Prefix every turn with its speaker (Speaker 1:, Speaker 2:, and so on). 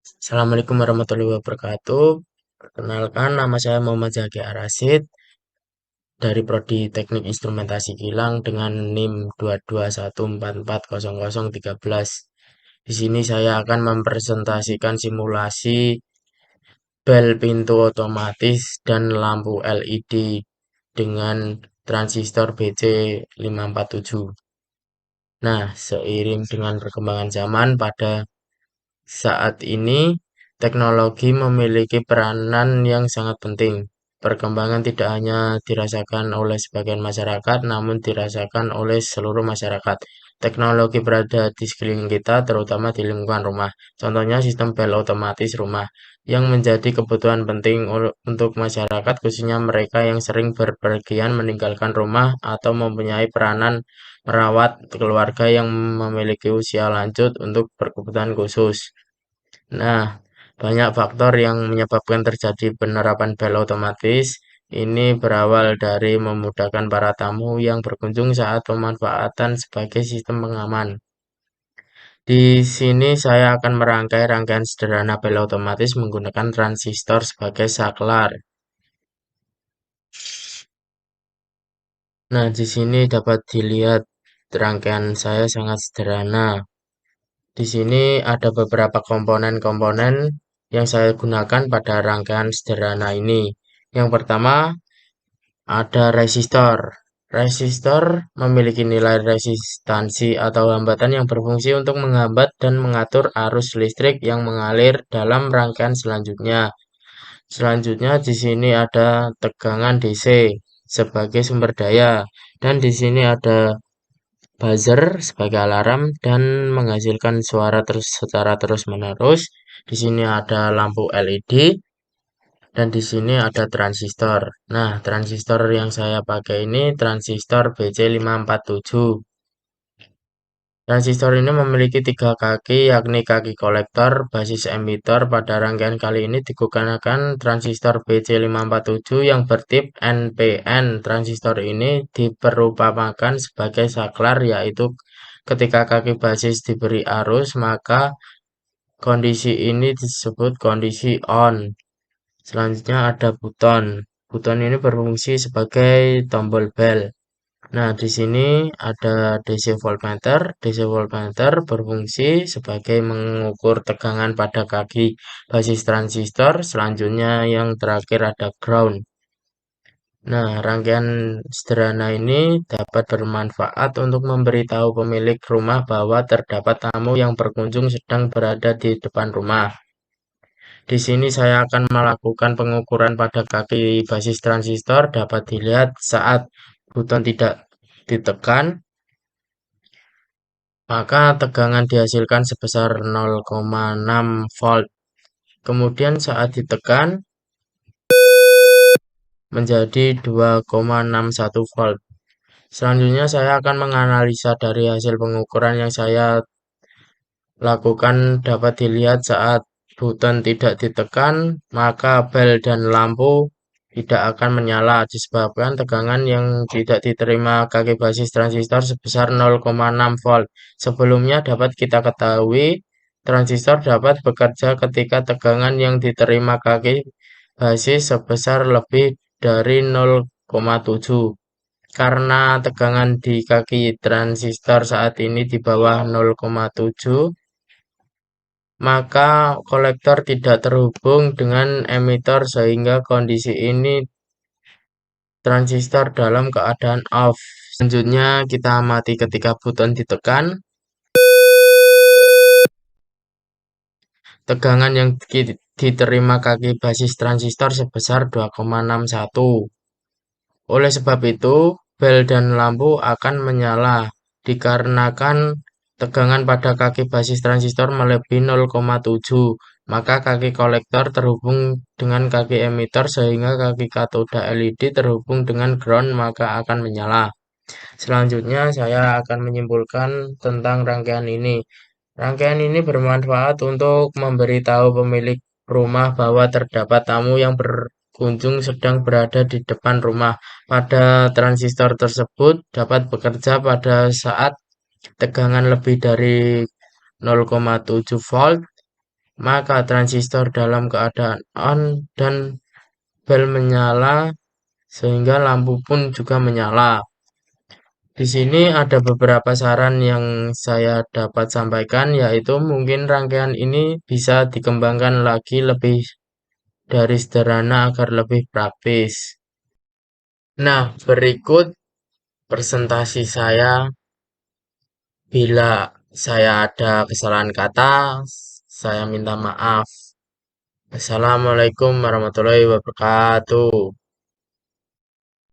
Speaker 1: Assalamualaikum warahmatullahi wabarakatuh. Perkenalkan, nama saya Muhammad Zaki Arasid dari Prodi Teknik Instrumentasi Kilang dengan NIM 221440013. Di sini saya akan mempresentasikan simulasi bel pintu otomatis dan lampu LED dengan transistor BC547. Nah, seiring dengan perkembangan zaman pada saat ini, teknologi memiliki peranan yang sangat penting. Perkembangan tidak hanya dirasakan oleh sebagian masyarakat, namun dirasakan oleh seluruh masyarakat. Teknologi berada di sekeliling kita, terutama di lingkungan rumah. Contohnya sistem bel otomatis rumah, yang menjadi kebutuhan penting untuk masyarakat, khususnya mereka yang sering berpergian meninggalkan rumah atau mempunyai peranan merawat keluarga yang memiliki usia lanjut untuk berkebutuhan khusus. Nah, banyak faktor yang menyebabkan terjadi penerapan bel otomatis. Ini berawal dari memudahkan para tamu yang berkunjung saat pemanfaatan sebagai sistem pengaman. Di sini saya akan merangkai rangkaian sederhana bel otomatis menggunakan transistor sebagai saklar. Nah, di sini dapat dilihat rangkaian saya sangat sederhana. Di sini ada beberapa komponen-komponen yang saya gunakan pada rangkaian sederhana ini. Yang pertama, ada resistor. Resistor memiliki nilai resistansi atau hambatan yang berfungsi untuk menghambat dan mengatur arus listrik yang mengalir dalam rangkaian selanjutnya. Selanjutnya di sini ada tegangan DC sebagai sumber daya dan di sini ada buzzer sebagai alarm dan menghasilkan suara secara terus-menerus. Di sini ada lampu LED dan di sini ada transistor. Nah, transistor yang saya pakai ini transistor BC547. Transistor ini memiliki tiga kaki, yakni kaki kolektor, basis emitter. Pada rangkaian kali ini digunakan transistor BC547 yang bertip NPN. Transistor ini diperumpamakan sebagai saklar, yaitu ketika kaki basis diberi arus, maka kondisi ini disebut kondisi on. Selanjutnya ada buton. Buton ini berfungsi sebagai tombol bel. Nah, di sini ada DC voltmeter. DC voltmeter berfungsi sebagai mengukur tegangan pada kaki basis transistor. Selanjutnya yang terakhir ada ground. Nah, rangkaian sederhana ini dapat bermanfaat untuk memberitahu pemilik rumah bahwa terdapat tamu yang berkunjung sedang berada di depan rumah. Di sini saya akan melakukan pengukuran pada kaki basis transistor. Dapat dilihat saat buton tidak ditekan, maka tegangan dihasilkan sebesar 0,6 volt. Kemudian saat ditekan menjadi 2,61 volt. Selanjutnya saya akan menganalisa dari hasil pengukuran yang saya lakukan. Dapat dilihat saat buton tidak ditekan, maka bel dan lampu tidak akan menyala disebabkan tegangan yang tidak diterima kaki basis transistor sebesar 0,6 volt. Sebelumnya dapat kita ketahui transistor dapat bekerja ketika tegangan yang diterima kaki basis sebesar lebih dari 0,7. Karena tegangan di kaki transistor saat ini di bawah 0,7, maka kolektor tidak terhubung dengan emitter sehingga kondisi ini transistor dalam keadaan off. Selanjutnya kita amati ketika buton ditekan, tegangan yang diterima kaki basis transistor sebesar 2,61. Oleh sebab itu, bel dan lampu akan menyala dikarenakan tegangan pada kaki basis transistor melebihi 0,7, maka kaki kolektor terhubung dengan kaki emitter sehingga kaki katoda LED terhubung dengan ground maka akan menyala. Selanjutnya saya akan menyimpulkan tentang rangkaian ini. Rangkaian ini bermanfaat untuk memberitahu pemilik rumah bahwa terdapat tamu yang berkunjung sedang berada di depan rumah. Pada transistor tersebut dapat bekerja pada saat tegangan lebih dari 0,7 volt maka transistor dalam keadaan on dan bel menyala sehingga lampu pun juga menyala. Di sini ada beberapa saran yang saya dapat sampaikan, yaitu mungkin rangkaian ini bisa dikembangkan lagi lebih dari sederhana agar lebih praktis. Nah, berikut presentasi saya. Bila saya ada kesalahan kata, saya minta maaf. Assalamualaikum warahmatullahi wabarakatuh.